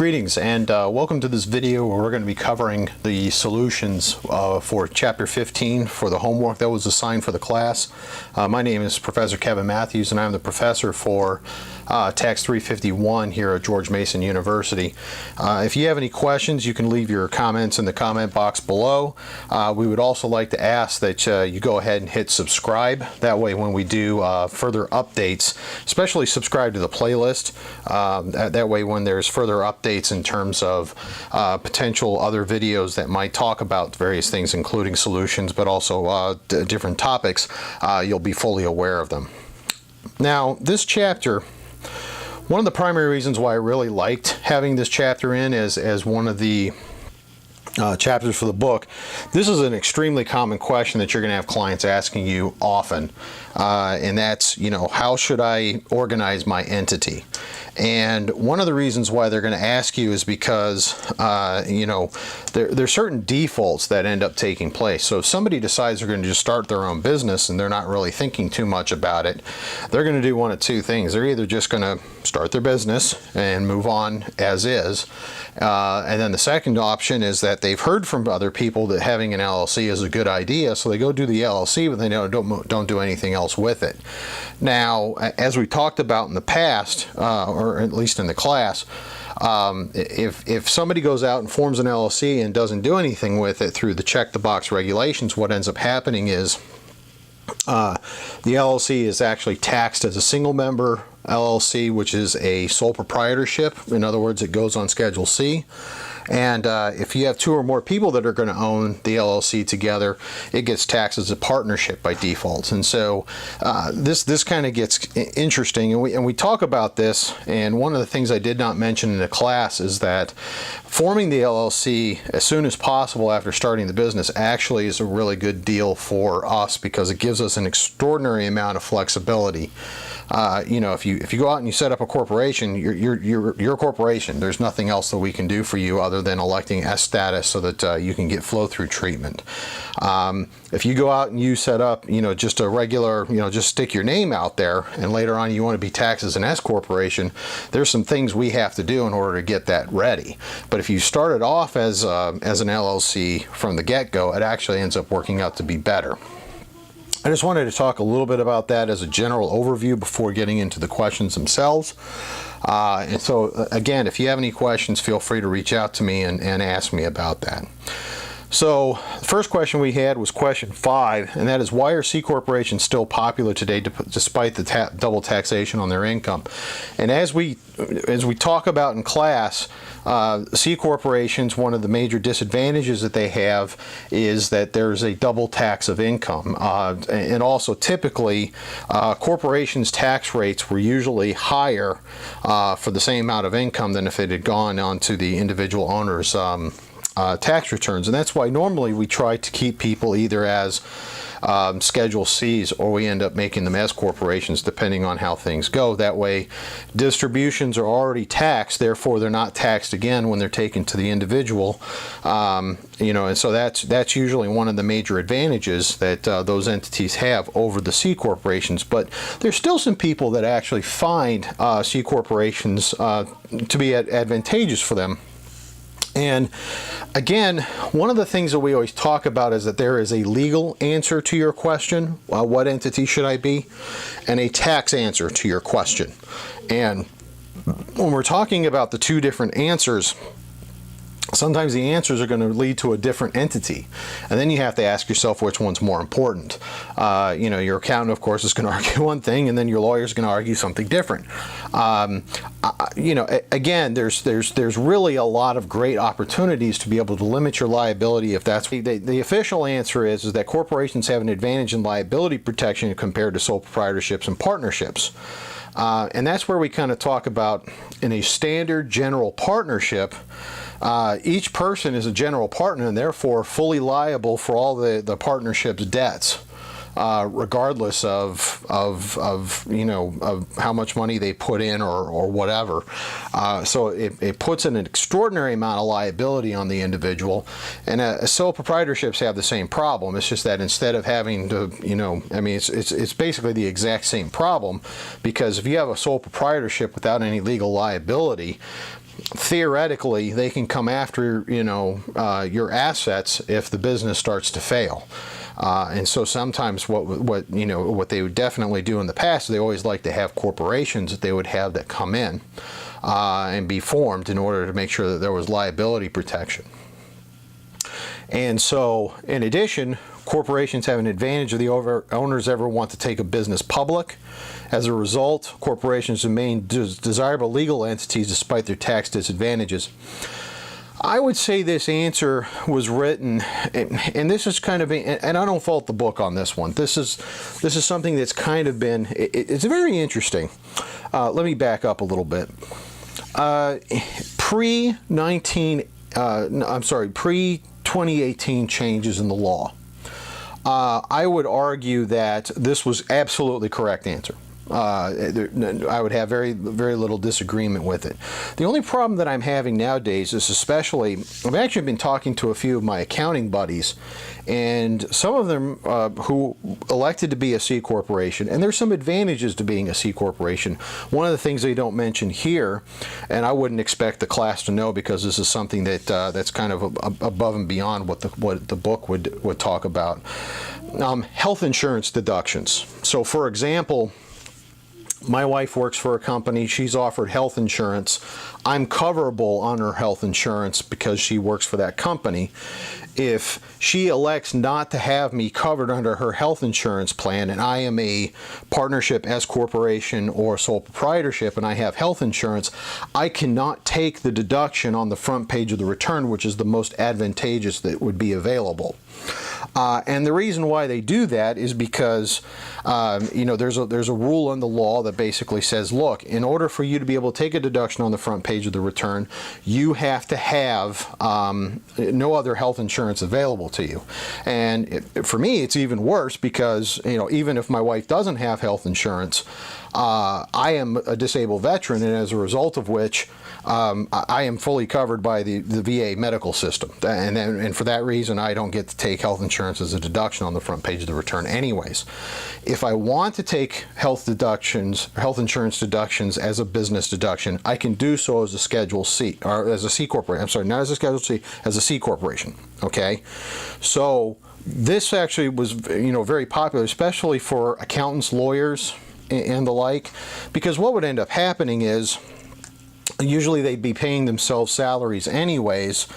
Greetings and welcome to this video where we're going to be covering the solutions for Chapter 15 for the homework that was assigned for the class. My name is Professor Kevin Matthews and I'm the professor for Tax 351 here at George Mason University. If you have any questions, you can leave your comments in the comment box below. We would also like to ask that you go ahead and hit subscribe. That way when we do further updates, especially subscribe to the playlist. That way when there's further updates in terms of potential other videos that might talk about various things, including solutions, but also different topics, you'll be fully aware of them. Now, this chapter, one of the primary reasons why I really liked having this chapter in as one of the chapters for the book, this is an extremely common question that you're going to have clients asking you often, and that's, how should I organize my entity? And one of the reasons why they're going to ask you is because, there's certain defaults that end up taking place. So if somebody decides they're going to just start their own business and they're not really thinking too much about it, they're going to do one of two things. They're either just going to start their business and move on as is, and then the second option is that they've heard from other people that having an LLC is a good idea, so they go do the LLC, but they don't do anything else with it. Now, as we talked about in the past, or at least in the class, if somebody goes out and forms an LLC and doesn't do anything with it through the check-the-box regulations, what ends up happening is the LLC is actually taxed as a single-member LLC, which is a sole proprietorship. In other words, it goes on Schedule C. And if you have two or more people that are going to own the LLC together, it gets taxed as a partnership by default. And so this kind of gets interesting, and we talk about this. And one of the things I did not mention in the class is that forming the LLC as soon as possible after starting the business actually is a really good deal for us because it gives us an extraordinary amount of flexibility. If you go out and you set up a corporation, you're a corporation. There's nothing else that we can do for you other than electing S status so that you can get flow-through treatment. If you go out and you set up, just a regular, just stick your name out there, and later on you want to be taxed as an S corporation, there's some things we have to do in order to get that ready. But if you start it off as an LLC from the get-go, it actually ends up working out to be better. I just wanted to talk a little bit about that as a general overview before getting into the questions themselves. And so, again, if you have any questions, feel free to reach out to me and ask me about that. So the first question we had was question 5, and that is, why are C corporations still popular today despite the double taxation on their income? And as we talk about in class, C corporations, one of the major disadvantages that they have is that there's a double tax of income, and also typically corporations' tax rates were usually higher for the same amount of income than if it had gone onto the individual owner's tax returns. And that's why normally we try to keep people either as Schedule Cs, or we end up making them as corporations depending on how things go. That way distributions are already taxed, therefore they're not taxed again when they're taken to the individual. And so that's usually one of the major advantages that those entities have over the C corporations. But there's still some people that actually find C corporations to be advantageous for them. And again, one of the things that we always talk about is that there is a legal answer to your question, what entity should I be, and a tax answer to your question. And when we're talking about the two different answers, sometimes the answers are going to lead to a different entity, and then you have to ask yourself which one's more important. Your accountant, of course, is going to argue one thing, and then your lawyer is going to argue something different. Again, there's really a lot of great opportunities to be able to limit your liability if that's the official answer is that corporations have an advantage in liability protection compared to sole proprietorships and partnerships. And that's where we kind of talk about in a standard general partnership, each person is a general partner and therefore fully liable for all the partnership's debts, regardless of how much money they put in or whatever. So it puts an extraordinary amount of liability on the individual, and sole proprietorships have the same problem. It's just that instead of having to, it's basically the exact same problem, because if you have a sole proprietorship without any legal liability, theoretically, they can come after, your assets if the business starts to fail. And so sometimes what they would definitely do in the past, they always like to have corporations that they would have that come in and be formed in order to make sure that there was liability protection. And so, in addition, corporations have an advantage if the owners ever want to take a business public. As a result, corporations remain desirable legal entities despite their tax disadvantages. I would say this answer was written, and this is kind of, and I don't fault the book on this one. This is something that's kind of been, it's very interesting. Let me back up a little bit. Pre-2018 changes in the law, I would argue that this was absolutely correct answer. I would have very little disagreement with it. The only problem that I'm having nowadays is I've actually been talking to a few of my accounting buddies, and some of them who elected to be a C corporation, and there's some advantages to being a C corporation. One of the things they don't mention here, and I wouldn't expect the class to know because this is something that that's kind of above and beyond what the book would talk about. Health insurance deductions. So, for example, my wife works for a company. She's offered health insurance. I'm coverable on her health insurance because she works for that company. If she elects not to have me covered under her health insurance plan, and I am a partnership, S corporation, or sole proprietorship, and I have health insurance, I cannot take the deduction on the front page of the return, which is the most advantageous that would be available. And the reason why they do that is because there's a rule in the law that basically says, look, in order for you to be able to take a deduction on the front page of the return, you have to have no other health insurance available to you. And for me, it's even worse because even if my wife doesn't have health insurance, I am a disabled veteran, and as a result of which, I am fully covered by the VA medical system, and for that reason, I don't get to take health insurance as a deduction on the front page of the return anyways. If I want to take health insurance deductions as a business deduction, I can do so as a Schedule C, or as a C corporation. I'm sorry, not as a Schedule C, as a C corporation, okay? So this actually was, very popular, especially for accountants, lawyers, and the like, because what would end up happening is usually they'd be paying themselves salaries anyways,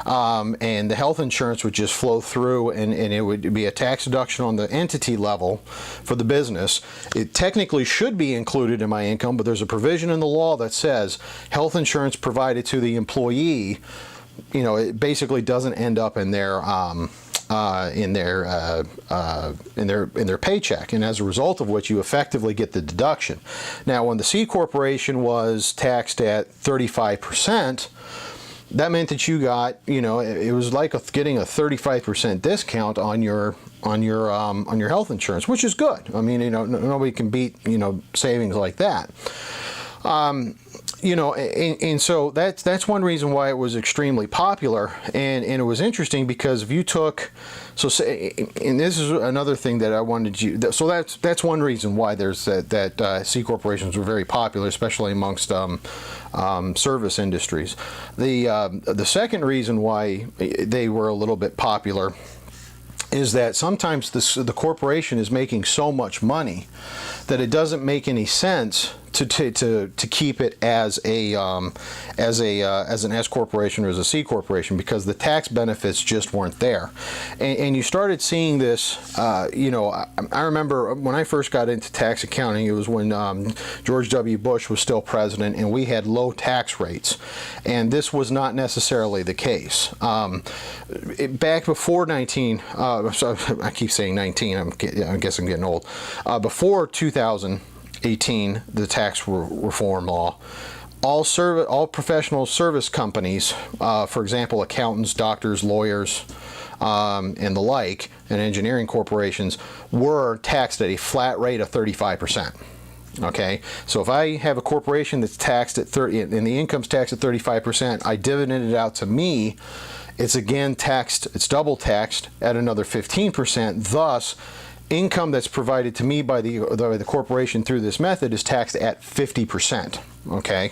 and the health insurance would just flow through, and it would be a tax deduction on the entity level for the business. It technically should be included in my income, but there's a provision in the law that says health insurance provided to the employee, it basically doesn't end up in their paycheck, and as a result of which you effectively get the deduction. Now, when the C corporation was taxed at 35%, that meant that you got, it was like getting a 35% discount on your health insurance, which is good. I mean, nobody can beat savings like that. And so that's one reason why it was extremely popular, and it was interesting because if you took, and this is another thing that I wanted you, so that's one reason why there's that C corporations were very popular, especially amongst service industries. The second reason why they were a little bit popular is that sometimes the corporation is making so much money that it doesn't make any sense to keep it as an S corporation or as a C corporation, because the tax benefits just weren't there. And you started seeing this, I remember when I first got into tax accounting, it was when George W. Bush was still president, and we had low tax rates. And this was not necessarily the case. Back before I keep saying 19, I guess I'm getting old. Before 2018, the tax reform law, all professional service companies, for example, accountants, doctors, lawyers, and the like, and engineering corporations, were taxed at a flat rate of 35%. Okay, so if I have a corporation that's taxed at 30, and the income's taxed at 35%, I dividend it out to me, it's again taxed, it's double taxed at another 15%. Thus, income that's provided to me by the corporation through this method is taxed at 50%. Okay.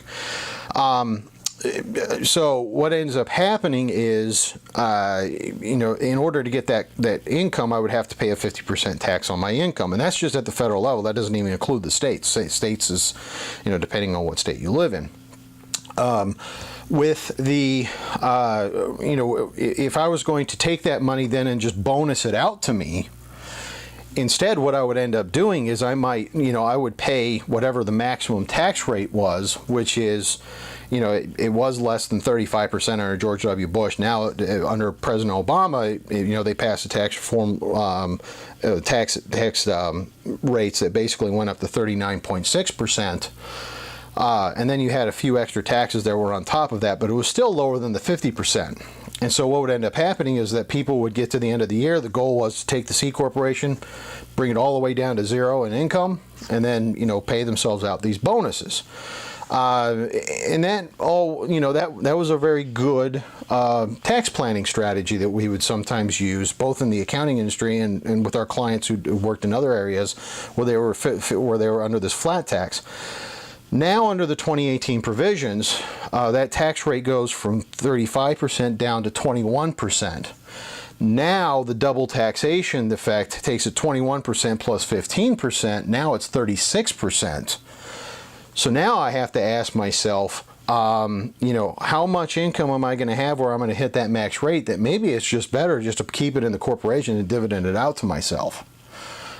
So what ends up happening is, in order to get that income, I would have to pay a 50% tax on my income, and that's just at the federal level. That doesn't even include the states. States is, depending on what state you live in. With the, if I was going to take that money then and just bonus it out to me, instead, what I would end up doing is I would pay whatever the maximum tax rate was, which is, it was less than 35% under George W. Bush. Now, under President Obama, they passed a tax reform, tax rates that basically went up to 39.6%. And then you had a few extra taxes that were on top of that, but it was still lower than the 50%. And so what would end up happening is that people would get to the end of the year. The goal was to take the C corporation, bring it all the way down to zero in income, and then pay themselves out these bonuses. And that all that was a very good tax planning strategy that we would sometimes use, both in the accounting industry and with our clients who worked in other areas where they were under this flat tax. Now, under the 2018 provisions, that tax rate goes from 35% down to 21%. Now, the double taxation effect takes it 21% plus 15%. Now it's 36%. So now I have to ask myself, how much income am I going to have where I'm going to hit that max rate that maybe it's just better just to keep it in the corporation and dividend it out to myself.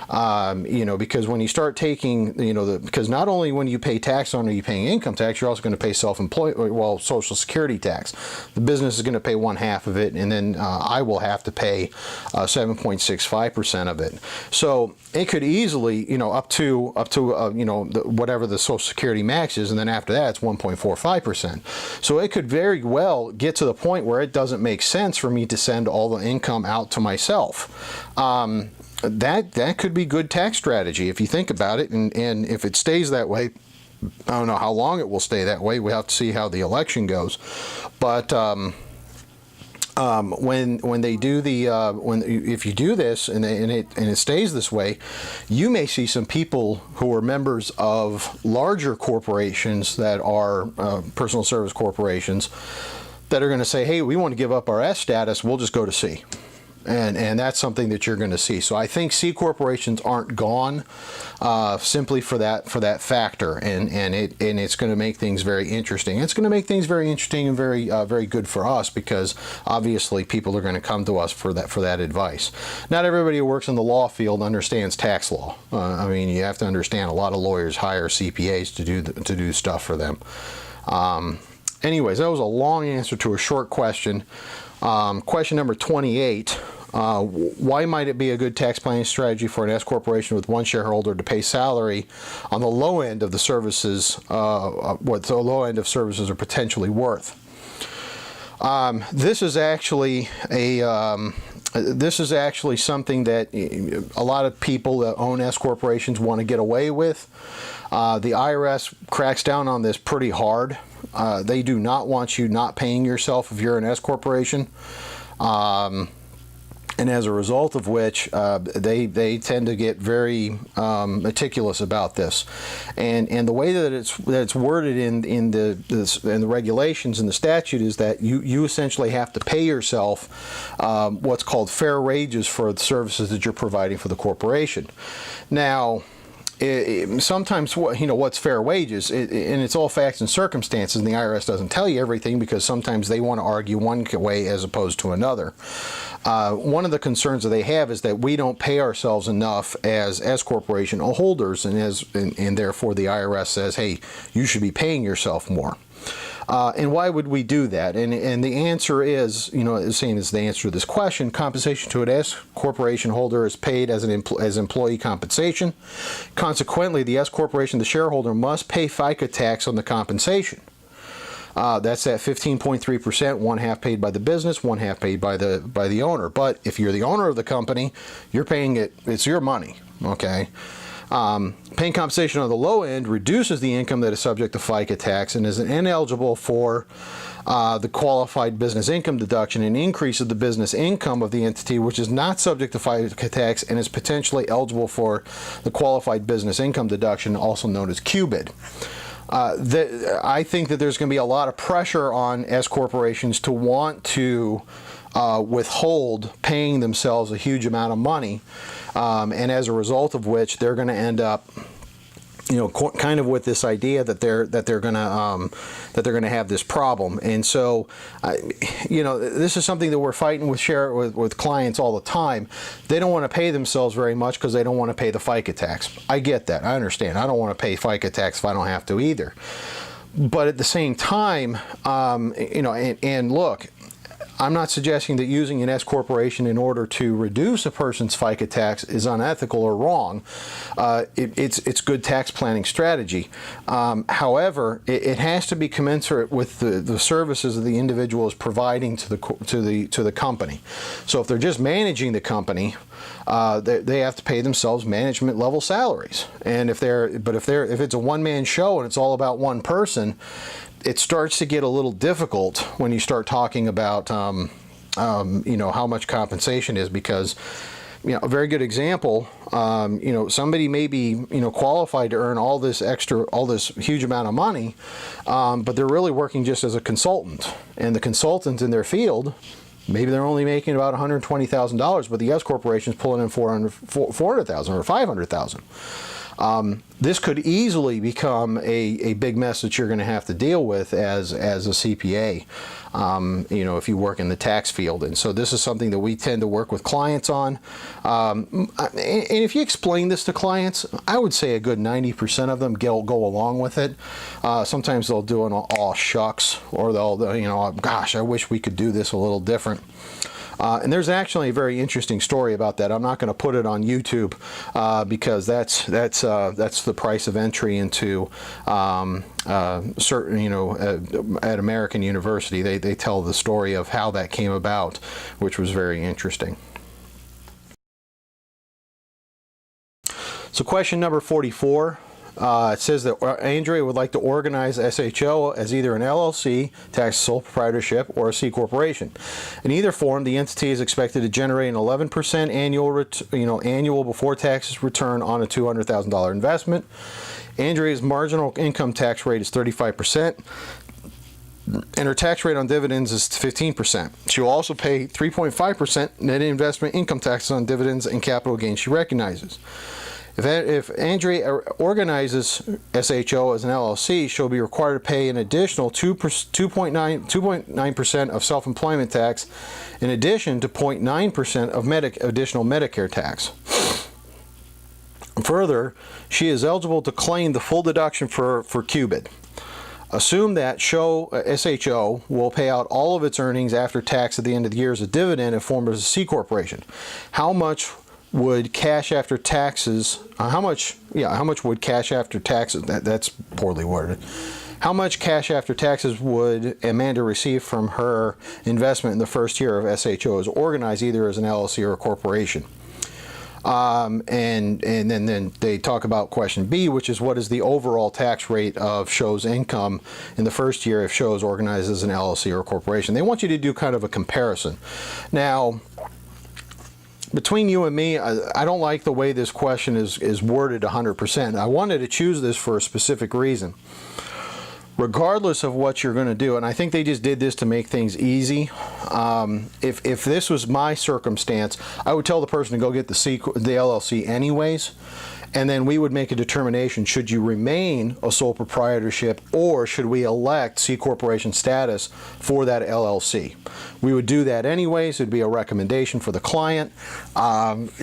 Because when you start taking, because not only when you pay tax on, are you paying income tax, you're also going to pay Social Security tax. The business is going to pay 1/2 of it, and then I will have to pay 7.65% of it. So it could easily, up to whatever the Social Security max is, and then after that it's 1.45%. So it could very well get to the point where it doesn't make sense for me to send all the income out to myself. That could be good tax strategy if you think about it, and if it stays that way, I don't know how long it will stay that way. We have to see how the election goes, but when they do if you do this and it stays this way, you may see some people who are members of larger corporations that are personal service corporations that are going to say, hey, we want to give up our S status, we'll just go to C. And that's something that you're going to see. So I think C corporations aren't gone simply for that factor, and it's going to make things very interesting. It's going to make things very interesting and very good for us, because obviously people are going to come to us for that advice. Not everybody who works in the law field understands tax law. You have to understand a lot of lawyers hire CPAs to do stuff for them. Anyways, that was a long answer to a short question. Question number 28. Why might it be a good tax planning strategy for an S corporation with one shareholder to pay salary on the low end of the services, what the low end of services are potentially worth? This is actually something that a lot of people that own S corporations want to get away with. The IRS cracks down on this pretty hard. They do not want you not paying yourself if you're an S corporation. And as a result of which, they tend to get very meticulous about this, and the way that it's worded in the regulations and the statute is that you essentially have to pay yourself what's called fair wages for the services that you're providing for the corporation. Now, sometimes what's fair wages, and it's all facts and circumstances, and the IRS doesn't tell you everything because sometimes they want to argue one way as opposed to another. One of the concerns that they have is that we don't pay ourselves enough as S corporation holders, and therefore the IRS says, hey, you should be paying yourself more. And why would we do that? And the answer is, the same as the answer to this question: compensation to an S corporation holder is paid as employee compensation. Consequently, the S corporation, the shareholder, must pay FICA tax on the compensation. That's at 15.3%, 1/2 paid by the business, 1/2 paid by the owner. But if you're the owner of the company, you're paying it; it's your money. Okay. Paying compensation on the low end reduces the income that is subject to FICA tax and is ineligible for the qualified business income deduction, and increases the business income of the entity which is not subject to FICA tax and is potentially eligible for the qualified business income deduction, also known as QBID. I think that there's going to be a lot of pressure on S corporations to want to withhold paying themselves a huge amount of money, and as a result of which they're going to end up, kind of with this idea that they're going to have this problem. And so, this is something that we're fighting with clients all the time. They don't want to pay themselves very much because they don't want to pay the FICA tax. I get that. I understand. I don't want to pay FICA tax if I don't have to either. But at the same time, and look, I'm not suggesting that using an S corporation in order to reduce a person's FICA tax is unethical or wrong. It's good tax planning strategy. However, it has to be commensurate with the services that the individual is providing to the company. So if they're just managing the company, they have to pay themselves management level salaries. And if it's a one-man show and it's all about one person, it starts to get a little difficult when you start talking about how much compensation is, because a very good example, somebody may be qualified to earn all this huge amount of money, but they're really working just as a consultant, and the consultant in their field, maybe they're only making about $120,000, but the S corporation is pulling in $400,000 or $500,000. This could easily become a big mess that you're going to have to deal with as a CPA, if you work in the tax field. And so this is something that we tend to work with clients on. And if you explain this to clients, I would say a good 90% of them go along with it. Sometimes they'll do an "aw shucks," or they'll, "Gosh, I wish we could do this a little different." And there's actually a very interesting story about that. I'm not going to put it on YouTube because that's the price of entry into certain, at American University. They tell the story of how that came about, which was very interesting. So question number 44. It says that Andrea would like to organize SHO as either an LLC, tax sole proprietorship, or a C corporation. In either form, the entity is expected to generate an 11% annual before taxes return on a $200,000 investment. Andrea's marginal income tax rate is 35%. And her tax rate on dividends is 15%. She will also pay 3.5% net investment income taxes on dividends and capital gains she recognizes. If Andrea organizes SHO as an LLC, she'll be required to pay an additional 2.9% of self-employment tax, in addition to 0.9% of additional Medicare tax. Further, she is eligible to claim the full deduction for QBID. Assume that SHO will pay out all of its earnings after tax at the end of the year as a dividend in form of a C corporation. How much would cash after taxes, how much would cash after taxes, that's poorly worded. How much cash after taxes would Amanda receive from her investment in the first year of SHO as organized either as an LLC or a corporation? And then they talk about question B, which is what is the overall tax rate of SHO's income in the first year if SHO is organized as an LLC or a corporation. They want you to do kind of a comparison. Now, between you and me, I don't like the way this question is worded 100%. I wanted to choose this for a specific reason. Regardless of what you're going to do, and I think they just did this to make things easy. If this was my circumstance, I would tell the person to go get the LLC anyways, and then we would make a determination, should you remain a sole proprietorship or should we elect C corporation status for that LLC? We would do that anyways. It'd be a recommendation for the client,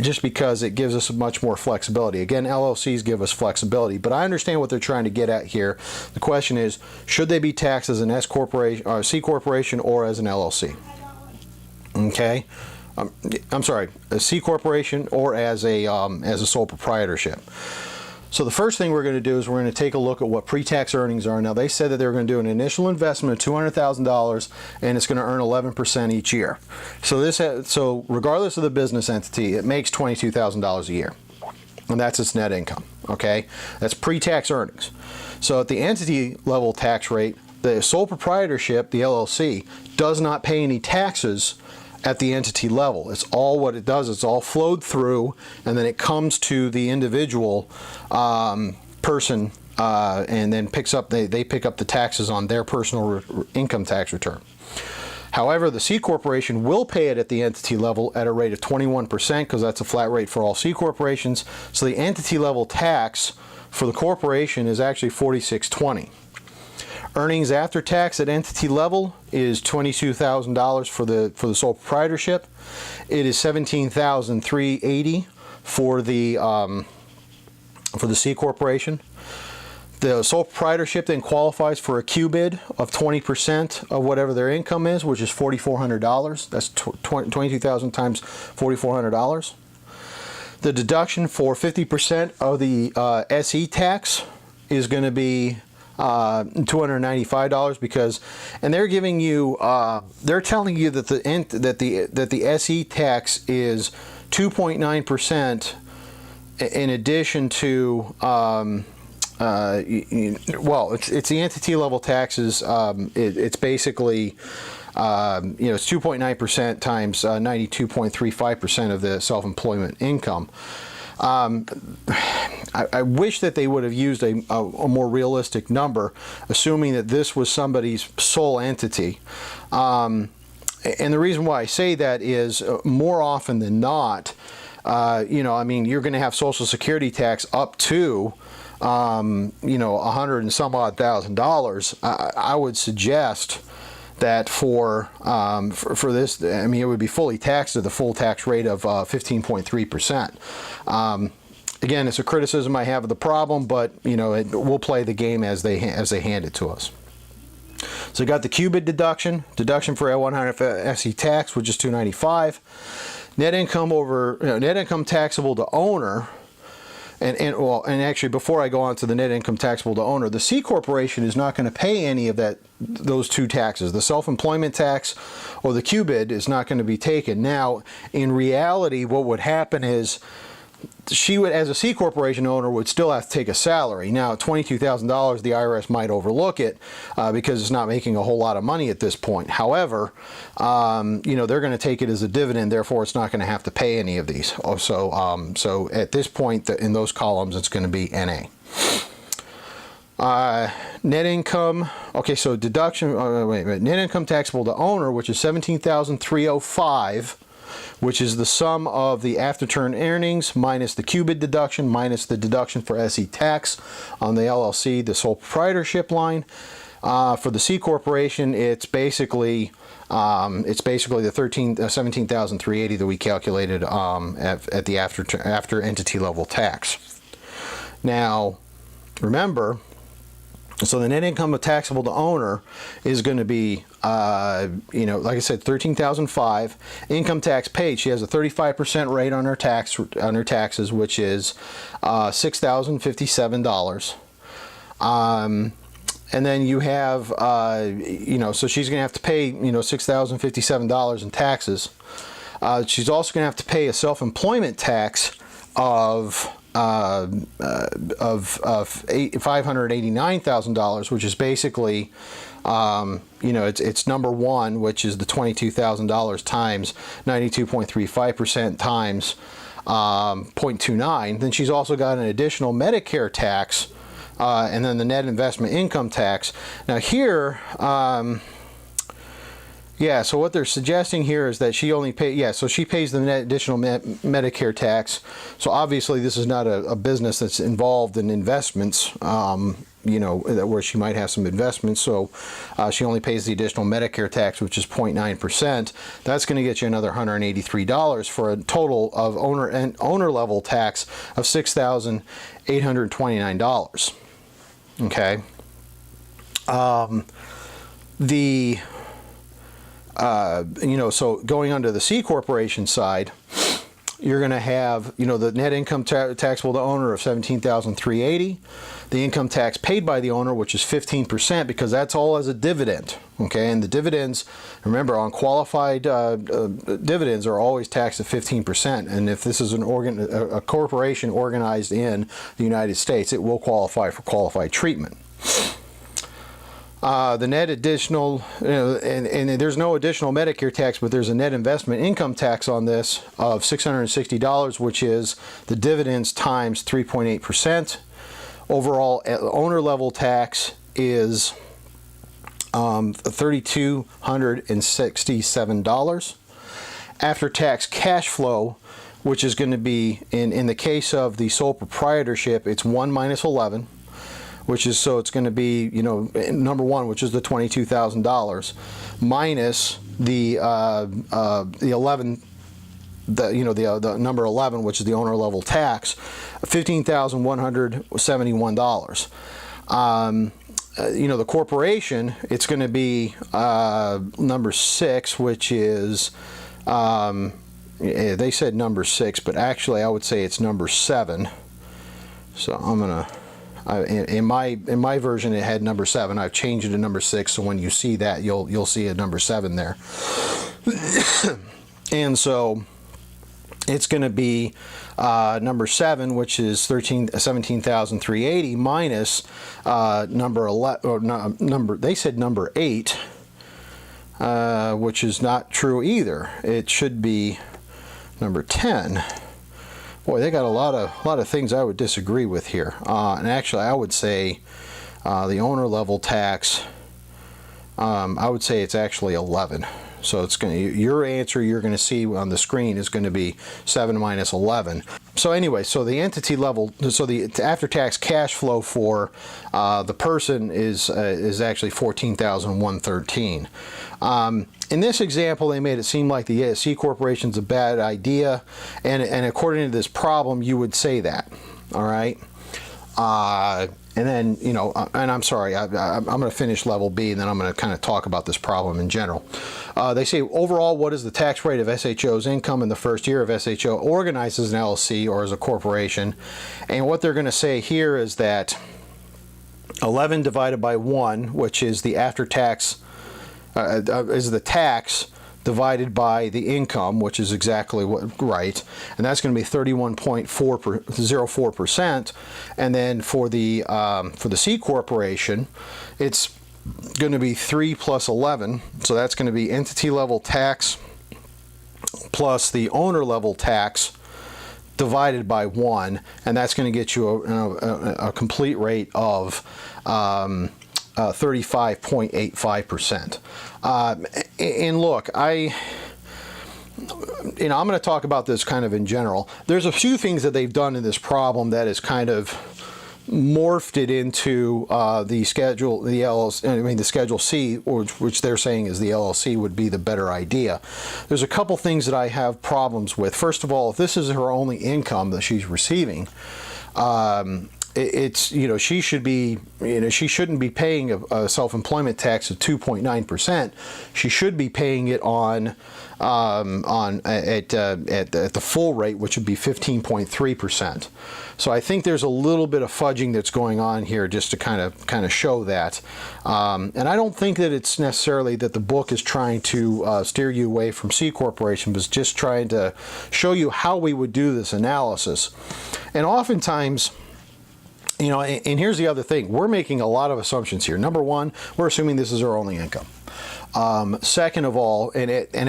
just because it gives us much more flexibility. Again, LLCs give us flexibility, but I understand what they're trying to get at here. The question is, should they be taxed as an S corporation or C corporation or as an LLC? Okay. I'm sorry, a C corporation or as a sole proprietorship. So the first thing we're going to do is we're going to take a look at what pre-tax earnings are. Now they said that they were going to do an initial investment of $200,000 and it's going to earn 11% each year. So regardless of the business entity, it makes $22,000 a year, and that's its net income. Okay, that's pre-tax earnings. So at the entity level tax rate, the sole proprietorship, the LLC, does not pay any taxes at the entity level. It's all what it does. It's all flowed through, and then it comes to the individual person and then they pick up the taxes on their personal income tax return. However, the C corporation will pay it at the entity level at a rate of 21% because that's a flat rate for all C corporations. So the entity level tax for the corporation is actually $46.20. Earnings after tax at entity level is $22,000 for the sole proprietorship. It is $17,380 for the C corporation. The sole proprietorship then qualifies for a Q bid of 20% of whatever their income is, which is $4,400. That's $22,000 times $4,400. The deduction for 50% of the SE tax is going to be $295 because, and they're giving you, they're telling you that the SE tax is 2.9% in addition to. Well, it's the entity level taxes. It's basically, it's 2.9% times 92.35% of the self-employment income. I wish that they would have used a more realistic number, assuming that this was somebody's sole entity. And the reason why I say that is more often than not, I mean, you're going to have Social Security tax up to $100 and some odd $1,000. I would suggest that for this, I mean, it would be fully taxed at the full tax rate of 15.3%. Again, it's a criticism I have of the problem, but we'll play the game as they hand it to us. So you got the Q-bid deduction for L100 SE tax, which is $295. Net income net income taxable to owner. And actually, before I go on to the net income taxable to owner, the C corporation is not going to pay any of those two taxes. The self-employment tax or the Q-bid is not going to be taken. Now, in reality, what would happen is she would, as a C corporation owner, would still have to take a salary. Now, at $22,000, the IRS might overlook it because it's not making a whole lot of money at this point. However, they're going to take it as a dividend, therefore it's not going to have to pay any of these. So at this point, in those columns, it's going to be NA. Net income, okay, so deduction, net income taxable to owner, which is $17,305, which is the sum of the after-turn earnings minus the Q-bid deduction minus the deduction for SE tax on the LLC, the sole proprietorship line. For the C corporation, it's basically the $17,380 that we calculated at the after entity level tax. Now, remember. So the net income taxable to owner is going to be, like I said, $13,005. Income tax paid, she has a 35% rate on her taxes, which is $6,057. And then you have, so she's going to have to pay, $6,057 in taxes. She's also going to have to pay a self-employment tax of $589,000, which is basically, it's number one, which is the $22,000 times 92.35% times 0.29. Then she's also got an additional Medicare tax, and then the net investment income tax. Now here, so what they're suggesting here is that she only so she pays the net additional Medicare tax. So obviously this is not a business that's involved in investments, where she might have some investments. So she only pays the additional Medicare tax, which is 0.9%. That's going to get you another $183 for a total of owner level tax of $6,829. Okay. So going on to the C corporation side, you're going to have, the net income taxable to owner of $17,380, the income tax paid by the owner, which is 15%, because that's all as a dividend. Okay, and the dividends, remember, on qualified dividends are always taxed at 15%. And if this is a corporation organized in the United States, it will qualify for qualified treatment. The net additional, and there's no additional Medicare tax, but there's a net investment income tax on this of $660, which is the dividends times 3.8%. Overall owner level tax is $3,267. After tax cash flow, which is going to be, in the case of the sole proprietorship, it's 1 minus 11, which is, so it's going to be, you know, number 1, which is the $22,000, minus the 11, the number 11, which is the owner level tax, $15,171. The corporation, it's going to be number 6, which is, they said number 6, but actually I would say it's number 7. So I'm gonna, in my version it had number 7. I've changed it to number 6, so when you see that, you'll see a number 7 there. And so it's going to be number 7, which is $17,380, minus number 11, or number, they said number 8, which is not true either. It should be number 10. Boy, they got a lot of things I would disagree with here. And actually, I would say the owner level tax, I would say it's actually 11. So it's going to, your answer you're going to see on the screen is going to be 7 minus 11. So anyway, so the entity level, so the after-tax cash flow for the person is actually $14,113. In this example, they made it seem like the C corporation is a bad idea, and according to this problem, you would say that. All right. And then, and I'm sorry, I'm going to finish level B, and then I'm going to kind of talk about this problem in general. They say, overall, what is the tax rate of SHO's income in the first year if SHO organized as an LLC or as a corporation? And what they're going to say here is that 11 divided by 1, which is the after-tax, is the tax divided by the income, which is exactly right, and that's going to be 31.04%. And then for the C corporation, it's going to be 3 plus 11, so that's going to be entity level tax plus the owner level tax divided by 1, and that's going to get you a complete rate of 35.85%. And look, I'm going to talk about this kind of in general. There's a few things that they've done in this problem that is kind of morphed it into the Schedule C, which they're saying is the LLC would be the better idea. There's a couple things that I have problems with. First of all, if this is her only income that she's receiving, it's, she should be, she shouldn't be paying a self-employment tax of 2.9%. She should be paying it at the full rate, which would be 15.3%. So I think there's a little bit of fudging that's going on here, just to kind of show that. And I don't think that it's necessarily that the book is trying to steer you away from C corporation, but it's just trying to show you how we would do this analysis. And oftentimes, and here's the other thing, we're making a lot of assumptions here. Number one, we're assuming this is her only income. Second of all, and at an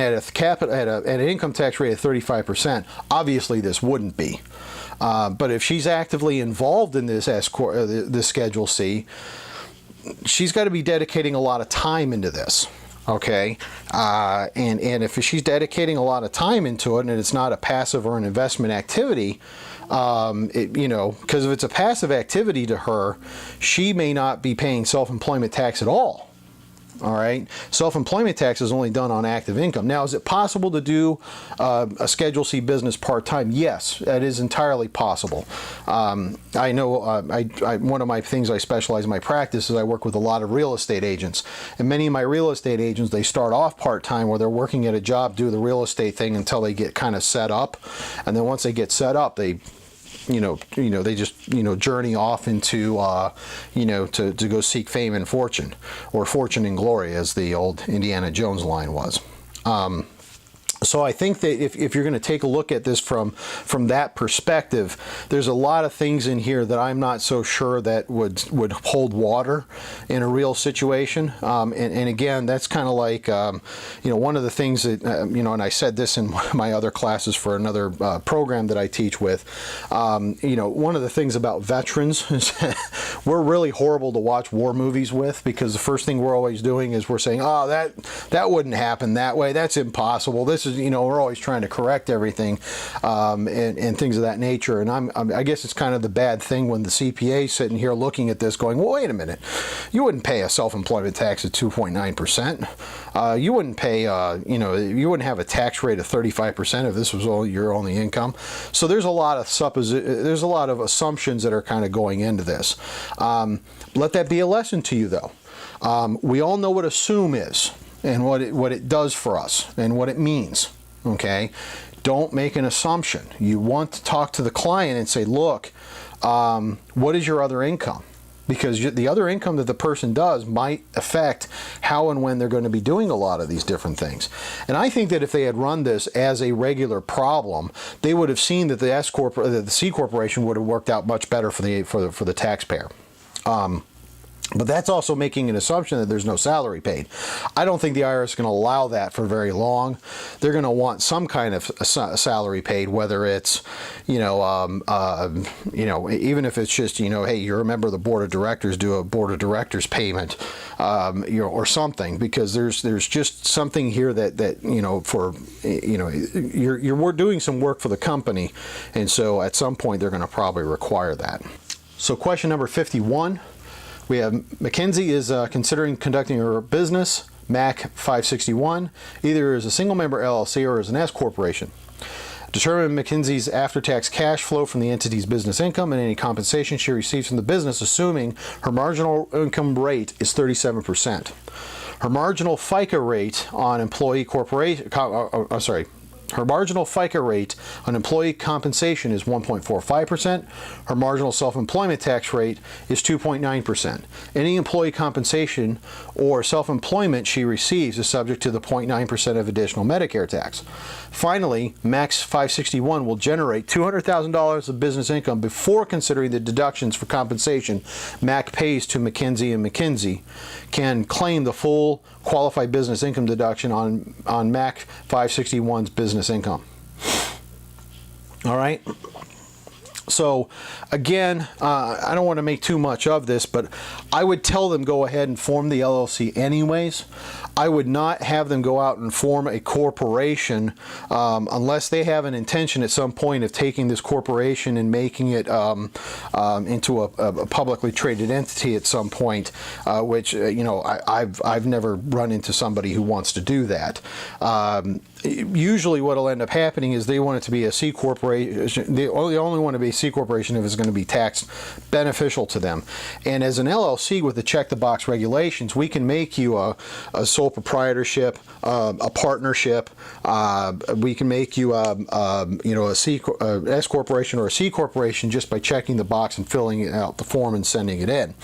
income tax rate of 35%, obviously this wouldn't be. But if she's actively involved in this this Schedule C, she's got to be dedicating a lot of time into this. Okay, and if she's dedicating a lot of time into it, and it's not a passive or an investment activity, because if it's a passive activity to her, she may not be paying self-employment tax at all. All right, self-employment tax is only done on active income. Now, is it possible to do a Schedule C business part-time? Yes, that is entirely possible. I know one of my things I specialize in my practice is I work with a lot of real estate agents, and many of my real estate agents, they start off part-time where they're working at a job, do the real estate thing until they get kind of set up, and then once they get set up, they they just journey off into to go seek fame and fortune, or fortune and glory, as the old Indiana Jones line was. So I think that if you're going to take a look at this from that perspective, there's a lot of things in here that I'm not so sure that would hold water in a real situation. And again, that's kind of like, one of the things that, and I said this in one of my other classes for another program that I teach with, one of the things about veterans is we're really horrible to watch war movies with, because the first thing we're always doing is we're saying, oh, that wouldn't happen that way. That's impossible. This is, we're always trying to correct everything, and things of that nature. And I guess it's kind of the bad thing when the CPA is sitting here looking at this going, well, wait a minute, you wouldn't pay a self-employment tax at 2.9%. You wouldn't pay, you wouldn't have a tax rate of 35% if this was all your only income. So there's a lot of assumptions that are kind of going into this. Let that be a lesson to you, though. We all know what assume is, and what it does for us and what it means, okay? Don't make an assumption. You want to talk to the client and say, look, what is your other income? Because the other income that the person does might affect how and when they're going to be doing a lot of these different things. And I think that if they had run this as a regular problem, they would have seen that the C corporation would have worked out much better for the taxpayer. But that's also making an assumption that there's no salary paid. I don't think the IRS is going to allow that for very long. They're going to want some kind of salary paid, whether it's, even if it's just, hey, you're a member of the board of directors, do a board of directors payment, or something, because there's just something here that you're doing some work for the company, and so at some point they're going to probably require that. So question number 51. We have McKinsey is considering conducting her business, MAC 561, either as a single member LLC or as an S corporation. Determine McKinsey's after-tax cash flow from the entity's business income and any compensation she receives from the business, assuming her marginal income rate is 37%. Her marginal FICA rate on her marginal FICA rate on employee compensation is 1.45%. Her marginal self-employment tax rate is 2.9%. Any employee compensation or self-employment she receives is subject to the 0.9% of additional Medicare tax. Finally, Max 561 will generate $200,000 of business income before considering the deductions for compensation MAC pays to McKinsey, and McKinsey can claim the full qualified business income deduction on MAC 561's business income. All right. So again, I don't want to make too much of this, but I would tell them go ahead and form the LLC anyways. I would not have them go out and form a corporation unless they have an intention at some point of taking this corporation and making it into a publicly traded entity at some point, which I've never run into somebody who wants to do that. Usually what will end up happening is they want it to be a C corporation. They only want to be a C corporation if it's going to be tax beneficial to them. And as an LLC with the check the box regulations, we can make you a sole proprietorship, a partnership. We can make you a S corporation or a C corporation just by checking the box and filling out the form and sending it in.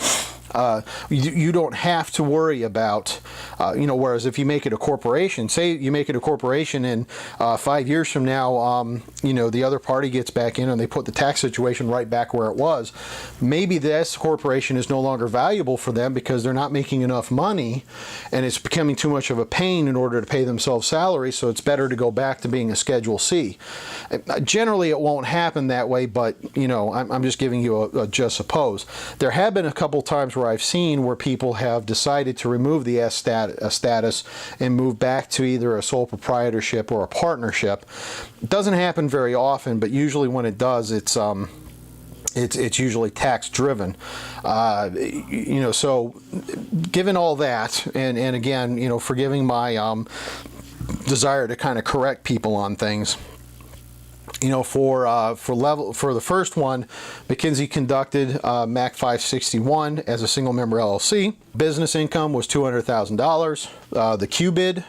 You don't have to worry about, whereas if you make it a corporation, say you make it a corporation and 5 years from now, the other party gets back in and they put the tax situation right back where it was, maybe the S corporation is no longer valuable for them because they're not making enough money and it's becoming too much of a pain in order to pay themselves salary, so it's better to go back to being a Schedule C. Generally, it won't happen that way, but, I'm just giving you a just suppose. There have been a couple times where I've seen where people have decided to remove the S status and move back to either a sole proprietorship or a partnership. It doesn't happen very often, but usually when it does, it's usually tax driven. So given all that, and again, forgiving my desire to kind of correct people on things, for the first one, McKinsey conducted MAC 561 as a single member LLC. Business income was $200,000. The Q bid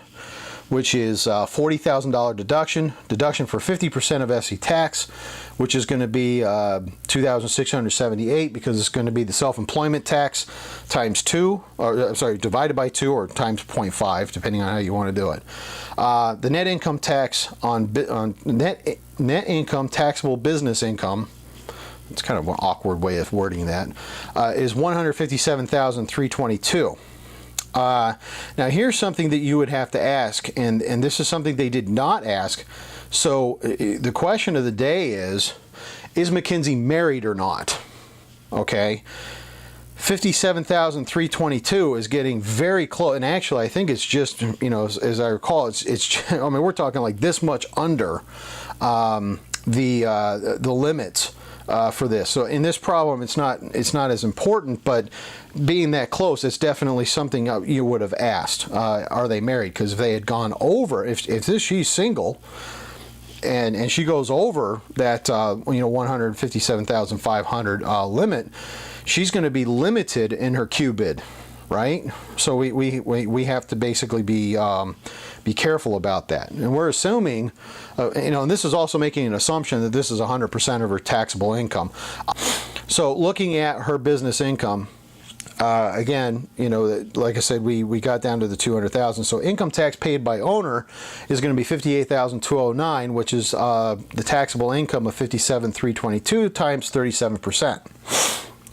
which is $40,000 deduction for 50% of SE tax, which is going to be $2,678 because it's going to be the self-employment tax times 2, or sorry, divided by 2 or times 0.5, depending on how you want to do it. The net income tax on net income, taxable business income, it's kind of an awkward way of wording that, is $157,322. Now here's something that you would have to ask, and this is something they did not ask. So the question of the day is McKinsey married or not? Okay, $57,322 is getting very close, and actually I think it's just, you know, as I recall, it's I mean, we're talking like this much under the limits for this. So in this problem, it's not as important, but being that close, it's definitely something you would have asked. Are they married? Because if they had gone over, if she's single, and she goes over that you know, 157,500 limit, she's going to be limited in her Q bid, right? So we have to basically be careful about that. And we're assuming, you know, and this is also making an assumption that this is 100% of her taxable income. So looking at her business income, again, you know, like I said, we got down to the 200,000. So income tax paid by owner is going to be 58,209, which is the taxable income of 57,322 times 37%.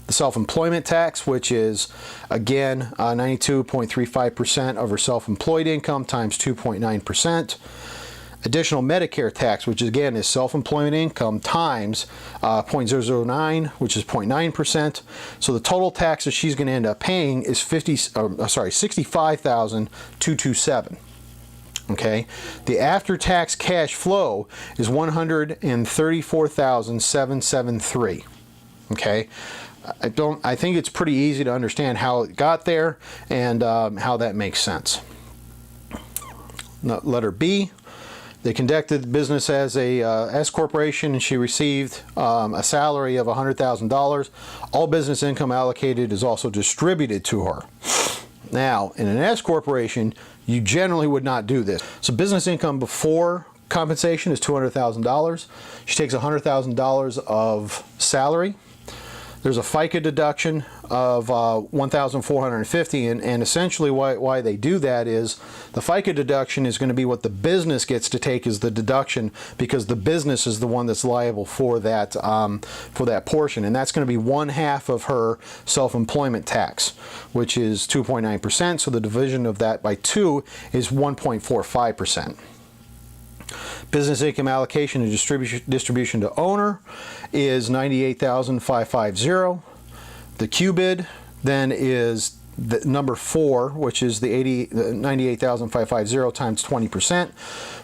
The self-employment tax, which is again 92.35% of her self-employed income times 2.9%. Additional Medicare tax, which again is self-employment income times 0.009, which is 0.9%. So the total tax that she's going to end up paying is $65,227. Okay, the after-tax cash flow is $134,773. Okay, I think it's pretty easy to understand how it got there and how that makes sense. Now, letter B. They conducted business as a S corporation, and she received a salary of $100,000. All business income allocated is also distributed to her. Now, in an S corporation, you generally would not do this. So business income before compensation is $200,000. She takes $100,000 of salary. There's a FICA deduction of $1,450, and essentially why they do that is the FICA deduction is going to be what the business gets to take as the deduction, because the business is the one that's liable for that portion, and that's going to be 1/2 of her self-employment tax, which is 2.9%. So the division of that by 2 is 1.45%. Business income allocation and distribution to owner is $98,550. The Q bid then is the number 4, which is the $98,550 times 20%,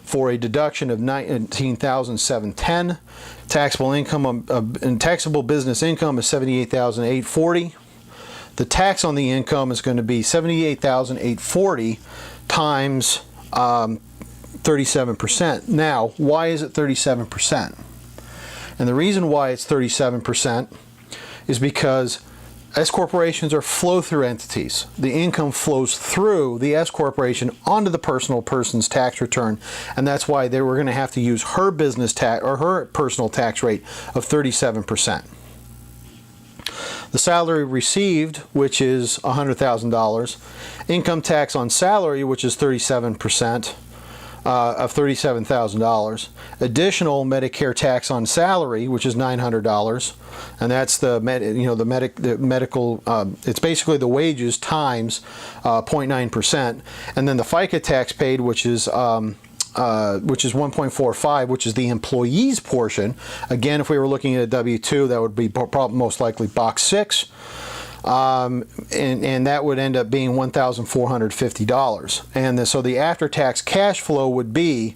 for a deduction of $19,710. Taxable income and taxable business income is $78,840. The tax on the income is going to be $78,840 times 37%. Now, why is it 37%? And the reason why it's 37% is because S corporations are flow-through entities. The income flows through the S corporation onto the person's tax return, and that's why they were going to have to use her business tax or her personal tax rate of 37%. The salary received, which is $100,000, income tax on salary, which is 37%. Of $37,000, additional Medicare tax on salary, which is $900, and that's the medical. It's basically the wages times 0.9%, and then the FICA tax paid, which is 1.45, which is the employee's portion. Again, if we were looking at a W-2, that would be most likely box 6. And that would end up being $1,450. And so the after-tax cash flow would be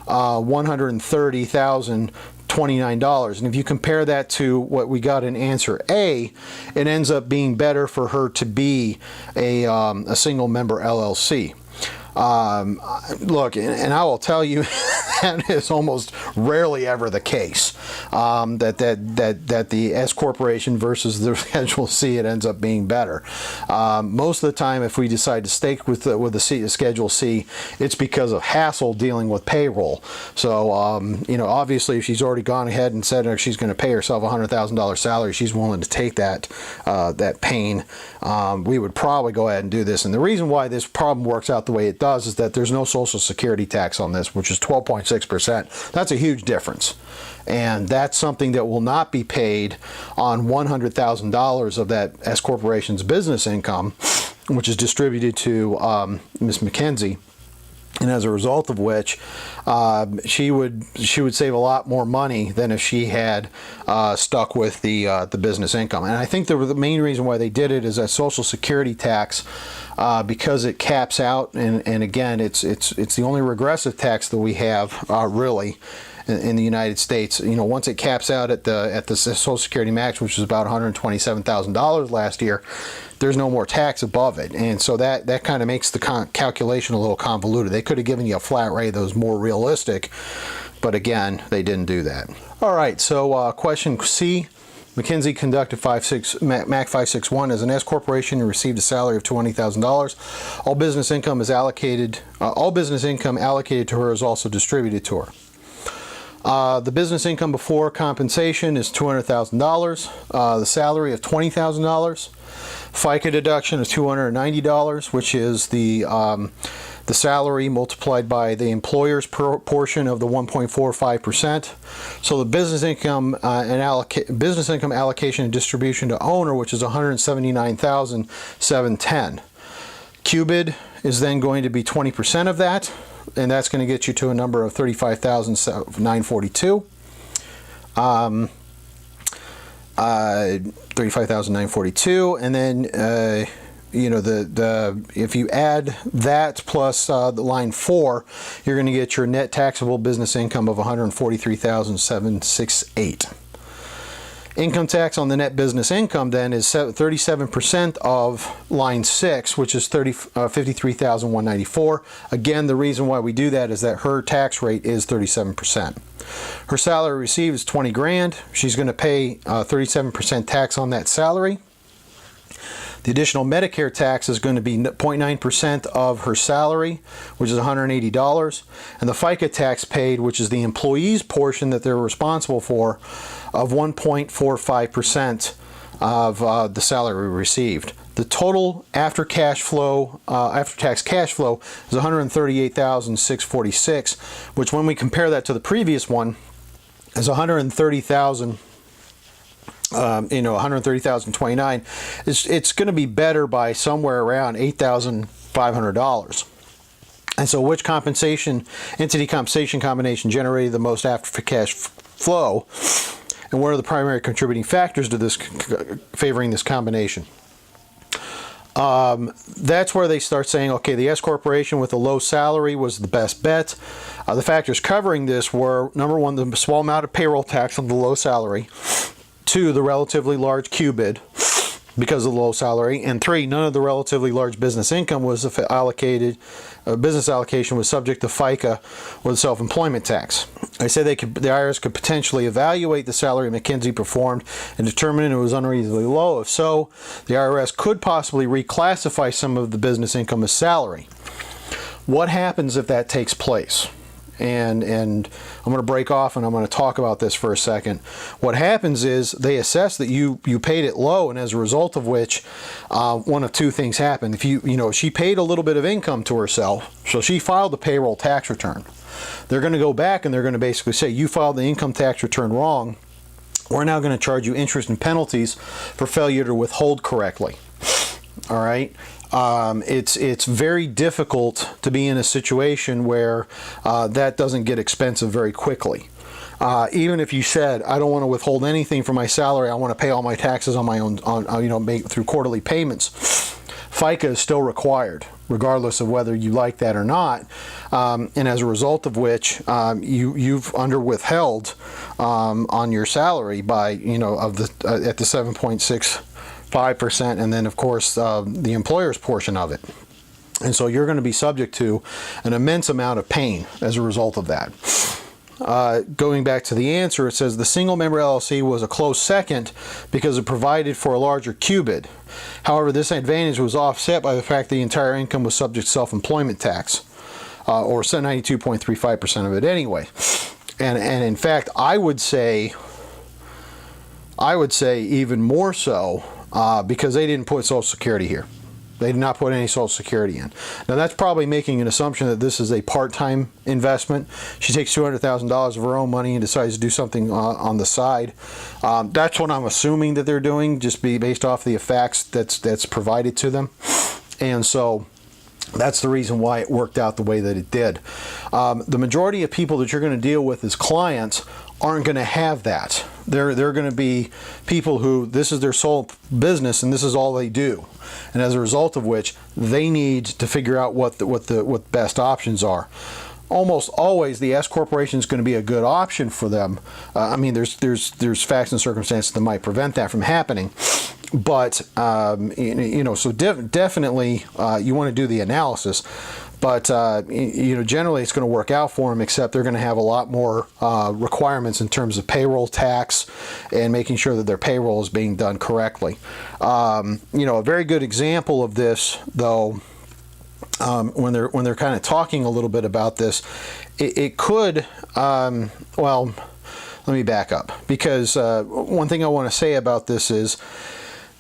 $130,029. And if you compare that to what we got in answer A, it ends up being better for her to be a single member LLC. Look, and I will tell you that is almost rarely ever the case. That the S corporation versus the Schedule C, it ends up being better. Most of the time, if we decide to stick with the Schedule C, it's because of hassle dealing with payroll. So obviously, if she's already gone ahead and said she's going to pay herself a $100,000 salary, she's willing to take that pain. We would probably go ahead and do this. And the reason why this problem works out the way it does is that there's no Social Security tax on this, which is 12.6%. That's a huge difference. And that's something that will not be paid on $100,000 of that S corporation's business income, which is distributed to Ms. McKenzie. And as a result of which, she would save a lot more money than if she had stuck with the business income. And I think the main reason why they did it is that Social Security tax, because it caps out, and again, it's the only regressive tax that we have really in the United States. Once it caps out at the Social Security max, which was about $127,000 last year, there's no more tax above it. And so that kind of makes the calculation a little convoluted. They could have given you a flat rate that was more realistic, but again, they didn't do that. All right, so question C. McKinsey conducted MAC 561 as an S corporation and received a salary of $20,000. All business income allocated to her is also distributed to her. The business income before compensation is $200,000. The salary of $20,000. FICA deduction of $290, which is the salary multiplied by the employer's portion of the 1.45%. So the business income allocation and distribution to owner, which is $179,710. QBID is then going to be 20% of that, and that's going to get you to a number of $35,942. $35,942, and then if you add that plus the line 4, you're going to get your net taxable business income of $143,768. Income tax on the net business income then is 37% of line 6, which is $53,194. Again, the reason why we do that is that her tax rate is 37%. Her salary received is $20,000. She's going to pay 37% tax on that salary. The additional Medicare tax is going to be 0.9% of her salary, which is $180. And the FICA tax paid, which is the employee's portion that they're responsible for, of 1.45% of the salary received. The total after-tax cash flow is $138,646, which when we compare that to the previous one is $130,000. $130,029. It's going to be better by somewhere around $8,500. And so, which entity compensation combination generated the most after cash flow, and what are the primary contributing factors to this favoring this combination? That's where they start saying, okay, the S corporation with a low salary was the best bet. The factors covering this were, number one, the small amount of payroll tax on the low salary. 2, the relatively large QBID because of the low salary, and 3, none of the relatively large business income was allocated. Business allocation was subject to FICA or the self-employment tax. I say the IRS could potentially evaluate the salary McKinsey performed and determine it was unreasonably low. If so, the IRS could possibly reclassify some of the business income as salary. What happens if that takes place? And I'm going to break off and I'm going to talk about this for a second. What happens is they assess that you paid it low, and as a result of which, one of two things happen. If she paid a little bit of income to herself, so she filed a payroll tax return. They're going to go back and they're going to basically say, you filed the income tax return wrong. We're now going to charge you interest and penalties for failure to withhold correctly. All right. It's very difficult to be in a situation where that doesn't get expensive very quickly. Even if you said, I don't want to withhold anything from my salary, I want to pay all my taxes on my own, through quarterly payments, FICA is still required, regardless of whether you like that or not. And as a result of which, you've under withheld on your salary by at the 7.65%, and then of course the employer's portion of it. And so you're going to be subject to an immense amount of pain as a result of that. Going back to the answer, it says the single member LLC was a close second because it provided for a larger qubit. However, this advantage was offset by the fact the entire income was subject to self-employment tax, or 92.35% of it anyway. And in fact, I would say even more so because they didn't put Social Security here. They did not put any Social Security in. Now that's probably making an assumption that this is a part-time investment. She takes $200,000 of her own money and decides to do something on the side. That's what I'm assuming that they're doing, just based off the facts that's provided to them. And so that's the reason why it worked out the way that it did. The majority of people that you're going to deal with as clients aren't going to have that. They're going to be people who this is their sole business and this is all they do, and as a result of which they need to figure out what the best options are. Almost always the S corporation is going to be a good option for them. I mean, there's facts and circumstances that might prevent that from happening, but so definitely you want to do the analysis. But generally it's going to work out for them, except they're going to have a lot more requirements in terms of payroll tax and making sure that their payroll is being done correctly. A very good example of this, though, when they're kind of talking a little bit about this, it could well, let me back up, because one thing I want to say about this is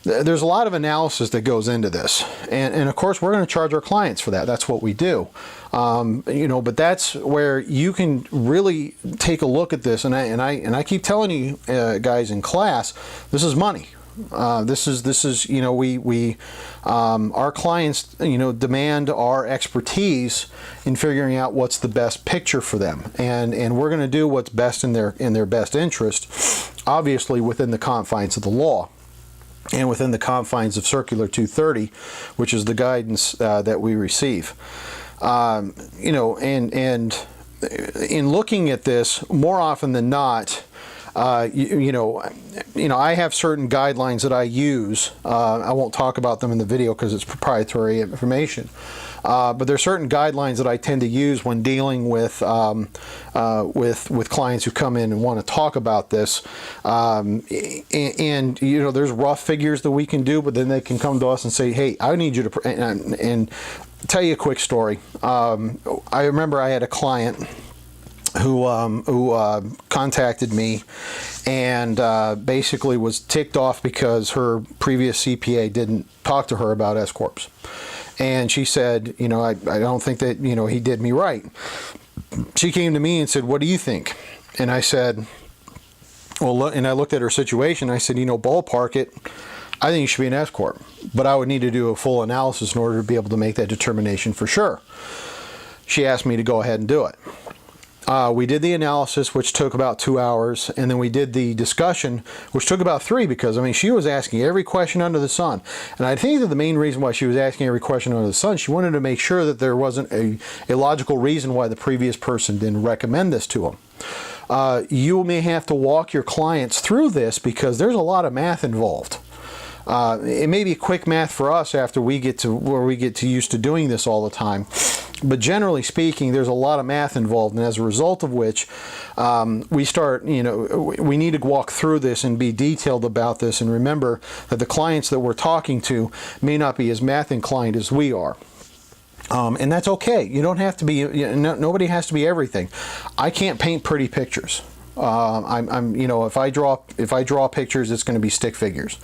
there's a lot of analysis that goes into this, and of course we're going to charge our clients for that. That's what we do, but that's where you can really take a look at this. And I keep telling you guys in class, this is money. This is we our clients demand our expertise in figuring out what's the best picture for them, and we're going to do what's best in their best interest, obviously within the confines of the law and within the confines of Circular 230, which is the guidance that we receive. And in looking at this, more often than not, I have certain guidelines that I use. I won't talk about them in the video because it's proprietary information. But there are certain guidelines that I tend to use when dealing with clients who come in and want to talk about this. There's rough figures that we can do, but then they can come to us and say, "Hey, I need you to." And tell you a quick story. I remember I had a client who contacted me and basically was ticked off because her previous CPA didn't talk to her about S corps. And she said, I don't think that, he did me right. She came to me and said, "What do you think?" And I said, well, look, and I looked at her situation. I said, ballpark it. I think you should be an S corp, but I would need to do a full analysis in order to be able to make that determination for sure. She asked me to go ahead and do it. We did the analysis, which took about 2 hours, and then we did the discussion, which took about 3, because she was asking every question under the sun. And I think that the main reason why she was asking every question under the sun, she wanted to make sure that there wasn't a logical reason why the previous person didn't recommend this to them. You may have to walk your clients through this because there's a lot of math involved. It may be quick math for us after we get to where we get to used to doing this all the time, but generally speaking, there's a lot of math involved, and as a result of which, we need to walk through this and be detailed about this, and remember that the clients that we're talking to may not be as math inclined as we are. And that's okay. You don't have to be. Nobody has to be everything. I can't paint pretty pictures. If I draw pictures, it's going to be stick figures.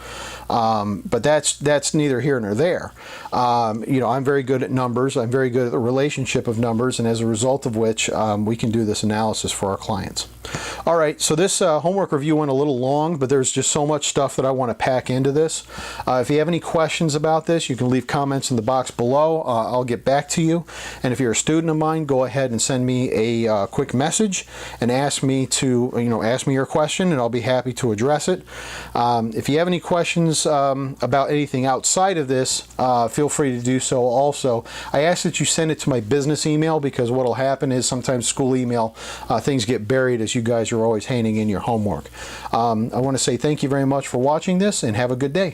But that's neither here nor there. I'm very good at numbers. I'm very good at the relationship of numbers, and as a result of which, we can do this analysis for our clients. All right, so this homework review went a little long, but there's just so much stuff that I want to pack into this. If you have any questions about this, you can leave comments in the box below. I'll get back to you. And if you're a student of mine, go ahead and send me a quick message and ask me your question, and I'll be happy to address it. If you have any questions about anything outside of this, feel free to do so also. I ask that you send it to my business email, because what will happen is sometimes school email, things get buried as you guys are always handing in your homework. I want to say thank you very much for watching this, and have a good day.